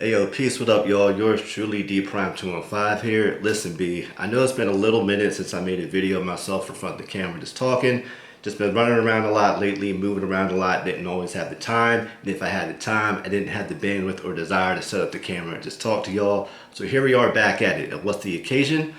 Hey yo, peace, what up y'all? Yours truly, D Prime 215 here. Listen, B, I know it's been a little minute since I made a video of myself in front of the camera just talking. Just been running around a lot lately, moving around a lot, didn't always have the time. And if I had the time, I didn't have the bandwidth or desire to set up the camera and just talk to y'all. So here we are back at it. And what's the occasion?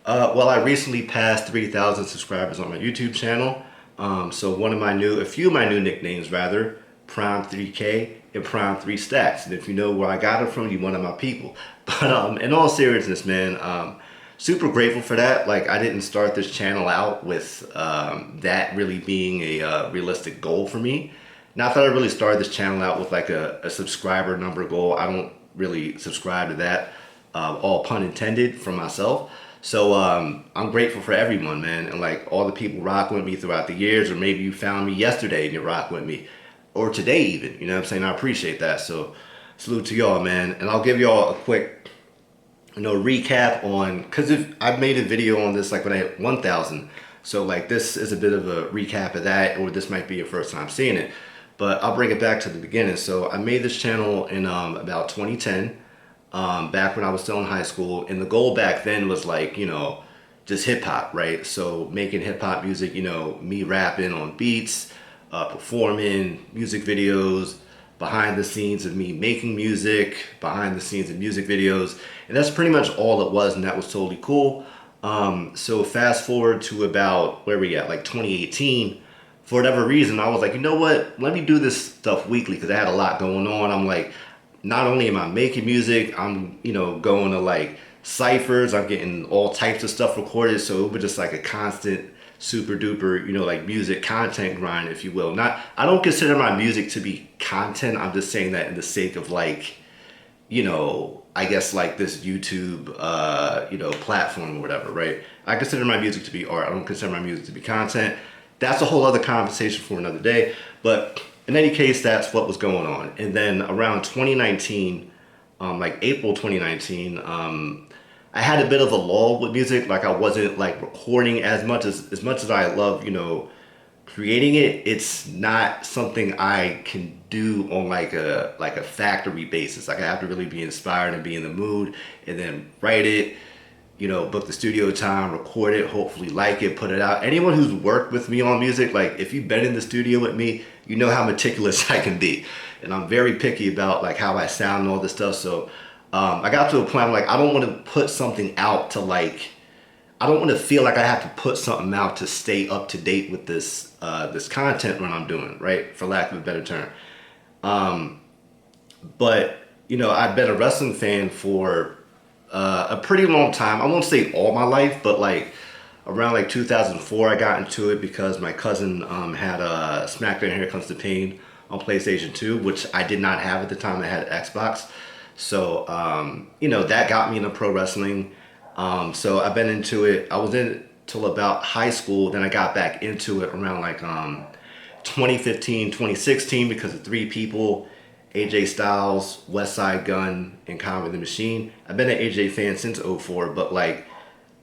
Well, I recently passed 3,000 subscribers on my YouTube channel. So a few of my new nicknames rather, Prime 3K and Prime 3 Stacks. And if you know where I got it from, you're one of my people. But in all seriousness, man, super grateful for that. Like, I didn't start this channel out with that really being a realistic goal for me. Not that I really started this channel out with like a subscriber number goal. I don't really subscribe to that, all pun intended, from myself. So I'm grateful for everyone, man, and like all the people rocking with me throughout the years, or maybe you found me yesterday and you're rocking with me, or today even. You know what I'm saying? I appreciate that. So salute to y'all, man. And I'll give y'all a quick, recap on, because if I've made a video on this like when I hit 1,000. So like this is a bit of a recap of that, or this might be your first time seeing it. But I'll bring it back to the beginning. So I made this channel in about 2010, back when I was still in high school. And the goal back then was like, just hip hop, right? So making hip hop music, me rapping on beats, performing music videos, behind the scenes of me making music, behind the scenes of music videos. And that's pretty much all it was. And that was totally cool. So fast forward to about where we at, like 2018. For whatever reason, I was like, you know what? Let me do this stuff weekly because I had a lot going on. I'm like, not only am I making music, I'm, going to like ciphers, I'm getting all types of stuff recorded. So it was just like a constant super duper, like music content grind, if you will. Not, I don't consider my music to be content. I'm just saying that in the sake of like, I guess like this YouTube, platform or whatever, right? I consider my music to be art. I don't consider my music to be content. That's a whole other conversation for another day. But in any case, that's what was going on. And then around 2019, like April 2019, I had a bit of a lull with music. Like I wasn't like recording as much as I love, creating it. It's not something I can do on like a factory basis. Like I have to really be inspired and be in the mood and then write it, book the studio time, record it, hopefully like it, put it out. Anyone who's worked with me on music, like if you've been in the studio with me, you know how meticulous I can be. And I'm very picky about like how I sound and all this stuff. So I got to a point I'm like, I don't want to put something out to like, I don't want to feel like I have to put something out to stay up to date with this content when I'm doing, right? For lack of a better term. But I've been a wrestling fan for a pretty long time. I won't say all my life, but like around like 2004, I got into it because my cousin had a SmackDown Here Comes the Pain on PlayStation 2, which I did not have at the time. I had an Xbox. So, that got me into pro wrestling. So I've been into it. I was in it till about high school. Then I got back into it around like 2015, 2016 because of three people: AJ Styles, West Side Gun, and Conway the Machine. I've been an AJ fan since '04, but like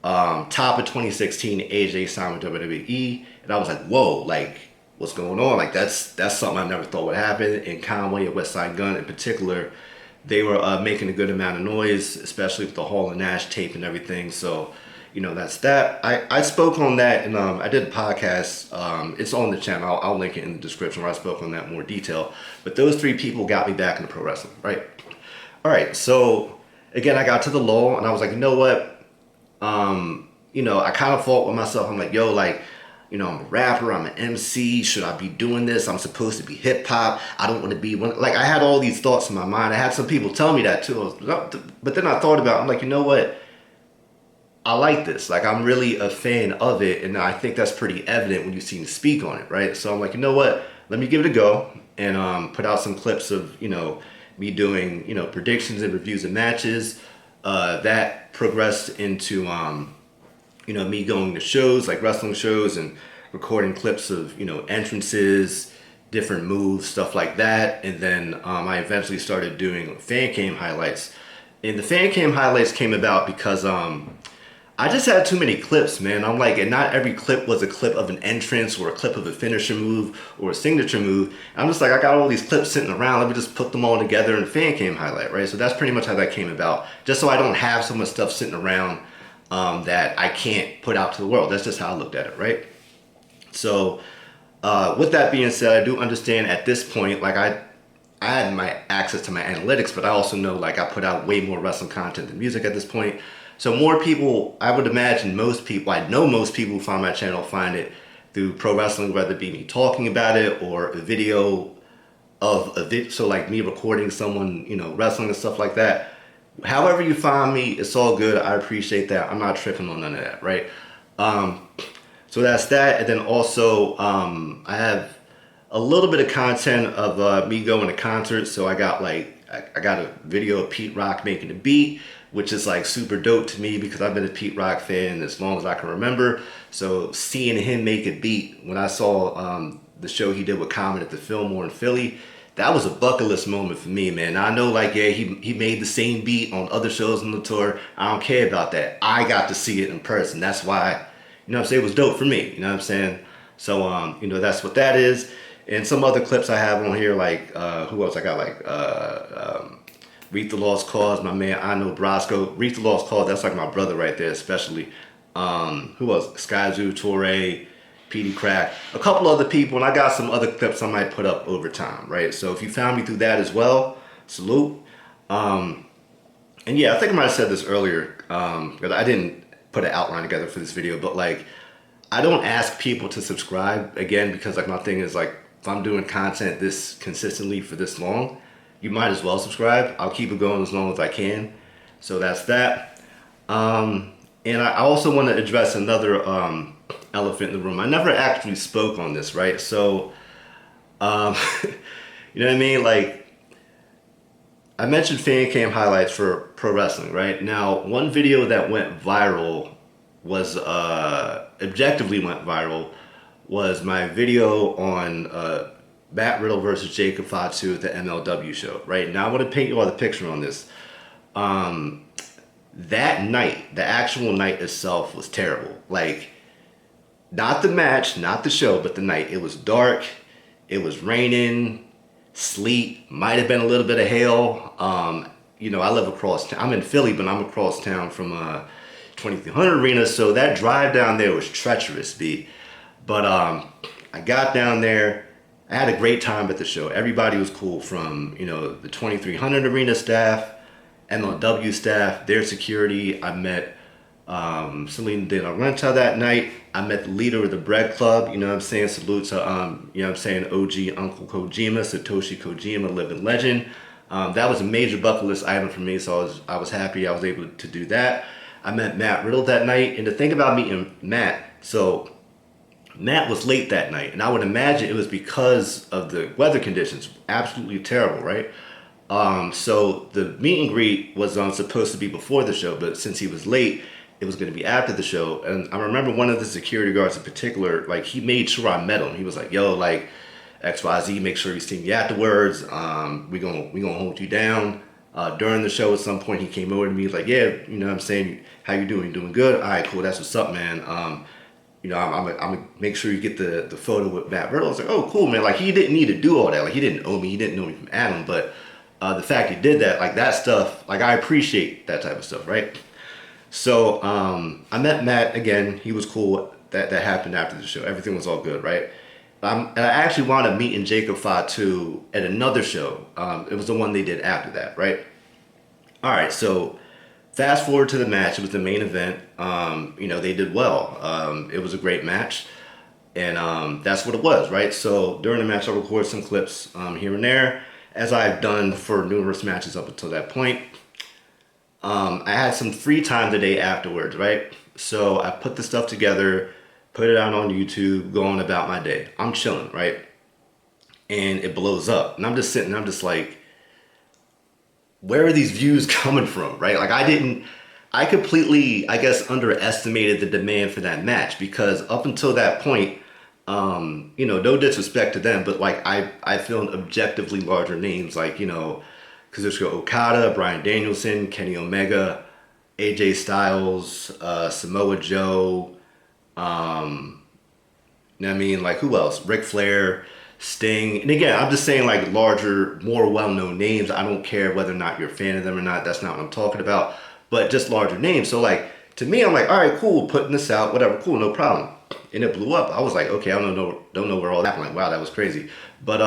top of 2016, AJ signed with WWE, and I was like, whoa, like what's going on? Like that's something I never thought would happen. And Conway and West Side Gun in particular, they were making a good amount of noise, especially with the Hall and Nash tape and everything. So, that's that. I spoke on that, and I did a podcast. It's on the channel. I'll link it in the description where I spoke on that in more detail. But those three people got me back into pro wrestling, right? All right. So again, I got to the lull, and I was like, you know what? I kind of fought with myself. I'm like, yo, like, I'm a rapper, I'm an MC, should I be doing this? I'm supposed to be hip hop. I don't want to be one. Like I had all these thoughts in my mind. I had some people tell me that too. But then I thought about it. I'm like, you know what? I like this. Like I'm really a fan of it. And I think that's pretty evident when you see me speak on it, right? So I'm like, you know what? Let me give it a go and put out some clips of, me doing, predictions and reviews of matches. That progressed into me going to shows like wrestling shows and recording clips of entrances, different moves, stuff like that. And then I eventually started doing fan cam highlights. And the fan cam highlights came about because I just had too many clips, man. I'm like, and not every clip was a clip of an entrance or a clip of a finisher move or a signature move. I'm just like, I got all these clips sitting around. Let me just put them all together in a fan cam highlight, right? So that's pretty much how that came about. Just so I don't have so much stuff sitting around that I can't put out to the world. That's just how I looked at it, right? So with that being said, I do understand at this point, like I had my access to my analytics, but I also know like I put out way more wrestling content than music at this point. So more people, I would imagine most people, I know most people who find my channel find it through pro wrestling, whether it be me talking about it or a video of a video, so like me recording someone, you know, wrestling and stuff like that. However you find me, it's all good. I appreciate that. I'm not tripping on none of that, right? So that's that. And then also, I have a little bit of content of me going to concerts. So I got like, I got a video of Peedi Crakk making a beat, which is like super dope to me because I've been a Peedi Crakk fan as long as I can remember. So seeing him make a beat, when I saw the show he did with Common at the Fillmore in Philly, that was a bucket list moment for me, man. I know like, yeah, he made the same beat on other shows on the tour. I don't care about that. I got to see it in person. That's why, you know what I'm saying, it was dope for me, you know what I'm saying? So, you know, that's what that is. And some other clips I have on here, like, who else? I got like, Reef The Lost Cauze, my man, I know Brosco. Reef The Lost Cauze, that's like my brother right there, especially. Who else? Skyzoo, Torae, Peedi Crakk, a couple other people, and I got some other clips I might put up over time, right? So if you found me through that as well, salute. And yeah, I think I might have said this earlier, because I didn't put an outline together for this video, but like, I don't ask people to subscribe, again, because like my thing is like, if I'm doing content this consistently for this long, you might as well subscribe. I'll keep it going as long as I can. So that's that. And I also want to address another elephant in the room. I never actually spoke on this, right? So, you know what I mean? Like, I mentioned fan cam highlights for pro wrestling, right? Now, one video that went viral was, objectively went viral, was my video on Matt Riddle versus Jacob Fatu at the MLW show, right? Now I want to paint you all the picture on this. That night, the actual night itself was terrible. Like, not the match, not the show, but the night. It was dark, it was raining, sleet, might have been a little bit of hail. You know, I live across town. I'm in Philly, but I'm across town from 2300 Arena, so that drive down there was treacherous, B. But I got down there. I had a great time at the show. Everybody was cool, from, you know, the 2300 Arena staff, MLW staff, their security. I met Selena De La Renta that night. I met the leader of the Bread Club, you know what I'm saying? Salute to, you know what I'm saying, OG Uncle Kojima, Satoshi Kojima, living legend. That was a major bucket list item for me, so I was happy I was able to do that. I met Matt Riddle that night, and the thing about meeting Matt, so Matt was late that night, and I would imagine it was because of the weather conditions. Absolutely terrible, right? So the meet and greet was supposed to be before the show, but since he was late, it was going to be after the show. And I remember one of the security guards in particular, like, he made sure I met him. He was like, yo, like, XYZ, make sure you see me afterwards. We gonna hold you down. During the show at some point, he came over to me, like, yeah, you know what I'm saying, how you doing? You doing good? All right, cool, that's what's up, man. You know, I'm gonna make sure you get the photo with Matt Riddle. I was like, oh, cool, man. Like, he didn't need to do all that. Like, he didn't owe me. He didn't know me from Adam. But the fact he did that, like, that stuff, like, I appreciate that type of stuff, right? So I met Matt again. He was cool. That happened after the show. Everything was all good, right? And I actually wound up meeting Jacob Fatu at another show. It was the one they did after that, right? All right, so fast forward to the match. It was the main event. You know, they did well. It was a great match, and that's what it was, right? So during the match, I recorded some clips here and there, as I've done for numerous matches up until that point. I had some free time the day afterwards, right? So I put the stuff together, put it out on YouTube, going about my day. I'm chilling, right? And it blows up. And I'm just sitting, I'm just like, where are these views coming from, right? Like, I completely, I guess, underestimated the demand for that match, because up until that point, you know, no disrespect to them, but like, I filmed objectively larger names, like, you know, Kazuchika Okada, Bryan Danielson, Kenny Omega, AJ Styles, Samoa Joe, you know what I mean? Like who else? Ric Flair, Sting. And again, I'm just saying like larger, more well-known names. I don't care whether or not you're a fan of them or not. That's not what I'm talking about. But just larger names. So like to me, I'm like, all right, cool, putting this out, whatever, cool, no problem. And it blew up. I was like, okay, I don't know where all that happened. Like, wow, that was crazy. But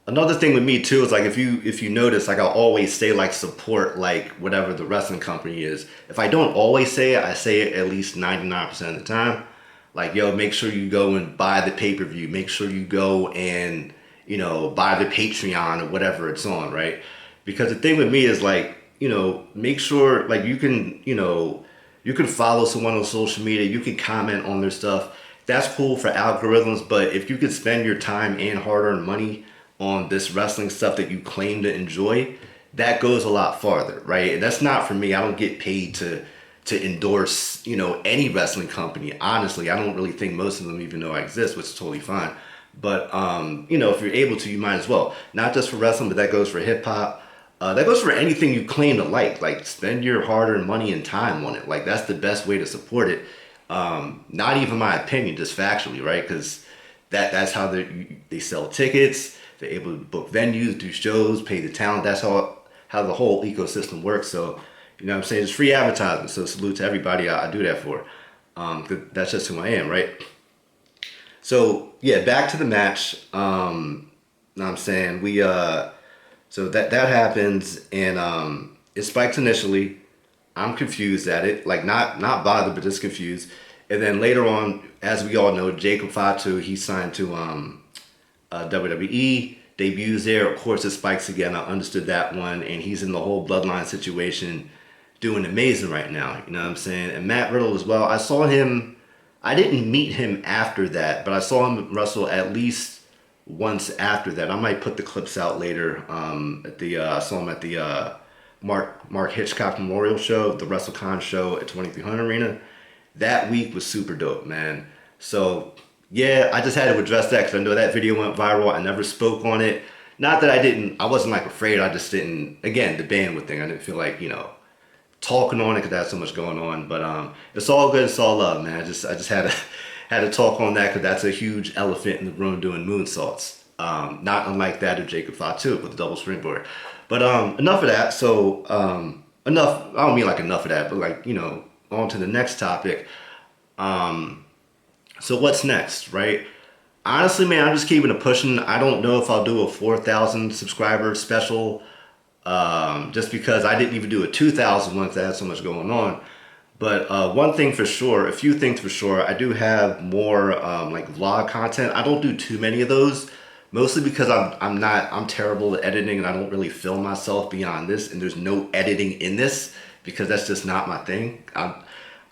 another thing with me too is like if you notice, like I'll always say like support like whatever the wrestling company is. If I don't always say it, I say it at least 99% of the time. Like, yo, make sure you go and buy the pay-per-view. Make sure you go and, you know, buy the Patreon or whatever it's on, right? Because the thing with me is like, you know, make sure like you can, you know, you can follow someone on social media. You can comment on their stuff. That's cool for algorithms. But if you could spend your time and hard-earned money on this wrestling stuff that you claim to enjoy, that goes a lot farther, right? And that's not for me. I don't get paid to endorse, you know, any wrestling company. Honestly, I don't really think most of them even know I exist, which is totally fine. But you know, if you're able to, you might as well. Not just for wrestling, but that goes for hip hop. That goes for anything you claim to like. Like spend your hard-earned money and time on it. Like that's the best way to support it. Not even my opinion, just factually, right? Because that's how they sell tickets. They're able to book venues, do shows, pay the talent. That's how the whole ecosystem works. So, you know what I'm saying? It's free advertising. So salute to everybody I do that for. That's just who I am, right? So yeah, back to the match. Know what I'm saying? So that happens and it spikes initially. I'm confused at it. Like not bothered, but just confused. And then later on, as we all know, Jacob Fatu, he signed to WWE, debuts there. Of course, it spikes again. I understood that one. And he's in the whole bloodline situation doing amazing right now. You know what I'm saying? And Matt Riddle as well. I saw him. I didn't meet him after that, but I saw him wrestle at least once after that. I might put the clips out later. I saw him at the Mark Hitchcock Memorial Show, the WrestleCon show at 2300 Arena. That week was super dope, man. So yeah, I just had to address that because I know that video went viral. I never spoke on it. Not that I wasn't like afraid. I just didn't, again, the bandwidth thing. I didn't feel like, you know, talking on it because I had so much going on. But it's all good. It's all love, man. I just had to talk on that because that's a huge elephant in the room doing moonsaults. Not unlike that of Jacob Fatu with the double springboard. But enough of that. So enough. I don't mean like enough of that, but like, you know, on to the next topic. So what's next, right? Honestly, man, I'm just keeping it pushing. I don't know if I'll do a 4,000 subscriber special, just because I didn't even do a 2,000 once I had so much going on. But one thing for sure, a few things for sure, I do have more like vlog content. I don't do too many of those, mostly because I'm terrible at editing and I don't really film myself beyond this. And there's no editing in this because that's just not my thing.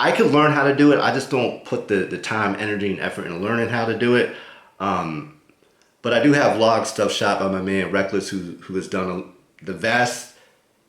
I can learn how to do it. I just don't put the time, energy, and effort in learning how to do it. But I do have vlog stuff shot by my man Reckless, who has done the vast.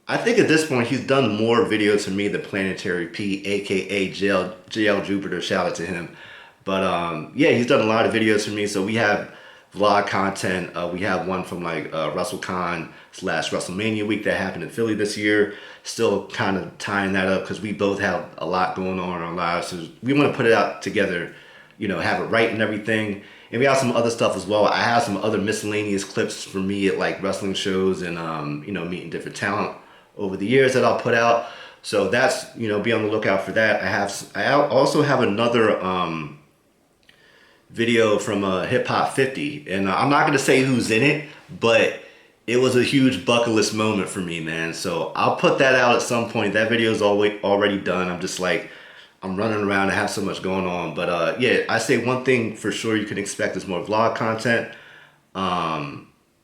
I think at this point he's done more videos for me than Planetary P, aka JL Jupiter. Shout out to him. But yeah, he's done a lot of videos for me. So we have vlog content. We have one from like WrestleCon / WrestleMania week that happened in Philly this year. Still kind of tying that up because we both have a lot going on in our lives. So we want to put it out together, you know, have it right and everything. And we have some other stuff as well. I have some other miscellaneous clips for me at like wrestling shows and, you know, meeting different talent over the years that I'll put out. So that's, you know, be on the lookout for that. I also have another video from Hip Hop 50. And I'm not going to say who's in it, but it was a huge bucket list moment for me, man. So I'll put that out at some point. That video is already done. I'm just like, I'm running around and have so much going on. But yeah, I say one thing for sure you can expect is more vlog content.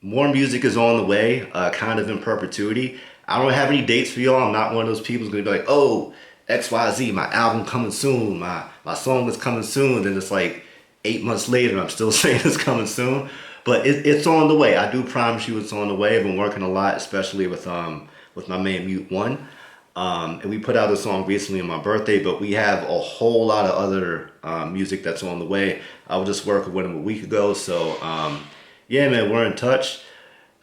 More music is on the way, kind of in perpetuity. I don't have any dates for y'all. I'm not one of those people who's going to be like, oh, XYZ, my album coming soon. My song is coming soon. Then it's like 8 months later, I'm still saying it's coming soon. But it's on the way. I do promise you it's on the way. I've been working a lot, especially with my man Mute One. And we put out a song recently on my birthday, but we have a whole lot of other music that's on the way. I was just working with him a week ago. So yeah, man, we're in touch.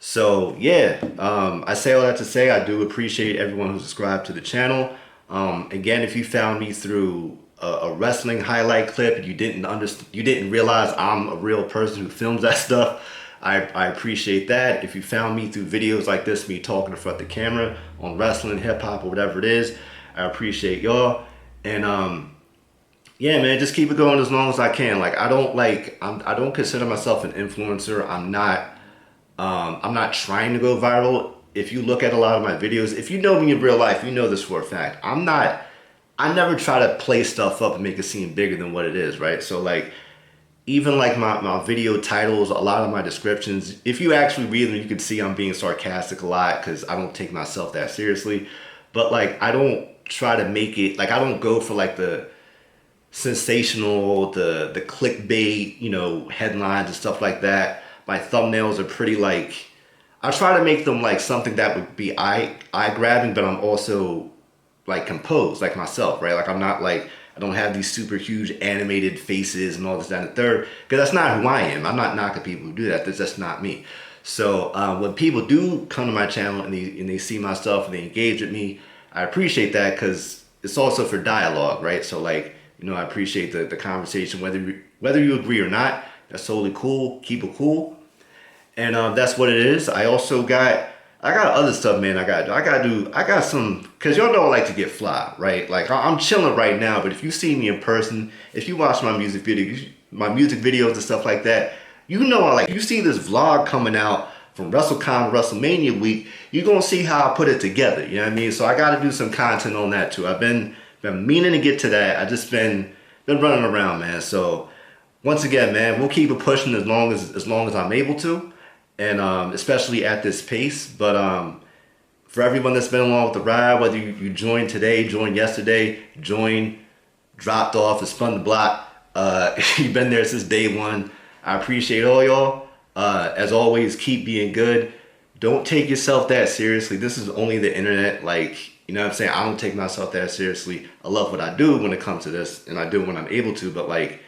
So yeah, I say all that to say I do appreciate everyone who subscribed to the channel. Again, if you found me through a wrestling highlight clip and you didn't realize I'm a real person who films that stuff, I appreciate that. If you found me through videos like this, me talking in front of the camera on wrestling, hip hop, or whatever it is, I appreciate y'all. And yeah, man, just keep it going as long as I can. Like I don't consider myself an influencer. I'm not trying to go viral. If you look at a lot of my videos, if you know me in real life, you know this for a fact. I never try to play stuff up and make it seem bigger than what it is, right? So like, even like my video titles, a lot of my descriptions, if you actually read them, you can see I'm being sarcastic a lot because I don't take myself that seriously. But like, I don't try to make it, like I don't go for like the sensational, the clickbait, you know, headlines and stuff like that. My thumbnails are pretty like, I try to make them like something that would be eye grabbing, but I'm also like composed like myself, right? Like I'm not like, I don't have these super huge animated faces and all this, that, and the third, because that's not who I am. I'm not knocking people who do that. That's just not me. So when people do come to my channel and they see my stuff and they engage with me, I appreciate that because it's also for dialogue, right? So like, you know, I appreciate the conversation, whether you agree or not. That's totally cool. Keep it cool. And that's what it is. I got other stuff, man. I got some, cause y'all know I like to get fly, right? Like I'm chilling right now, but if you see me in person, if you watch my music videos and stuff like that, you know you see this vlog coming out from WrestleCon, WrestleMania week, you're gonna see how I put it together. You know what I mean? So I gotta do some content on that too. I've been meaning to get to that. I just been running around, man. So once again, man, we'll keep it pushing as long as I'm able to. And especially at this pace. But for everyone that's been along with the ride, whether you joined today, joined yesterday, dropped off, and spun the block, you've been there since day one. I appreciate all y'all. As always, keep being good. Don't take yourself that seriously. This is only the internet. Like, you know what I'm saying? I don't take myself that seriously. I love what I do when it comes to this, and I do it when I'm able to. But like,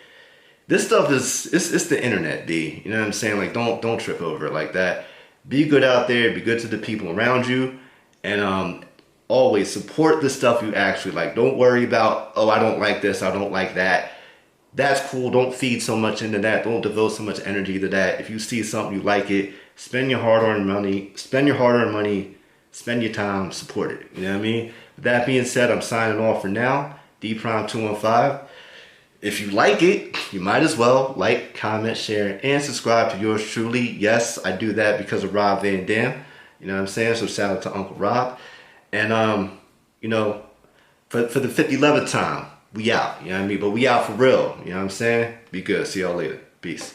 this stuff it's the internet, B. You know what I'm saying? Like, don't trip over it like that. Be good out there. Be good to the people around you, and always support the stuff you actually like. Don't worry about, oh, I don't like this, I don't like that. That's cool. Don't feed so much into that. Don't devote so much energy to that. If you see something you like it, spend your hard-earned money. Spend your time. Support it. You know what I mean? With that being said, I'm signing off for now. D Prime 215. If you like it, you might as well like, comment, share, and subscribe to yours truly. Yes, I do that because of Rob Van Dam. You know what I'm saying? So shout out to Uncle Rob. And, you know, for the 5011th time, we out. You know what I mean? But we out for real. You know what I'm saying? Be good. See y'all later. Peace.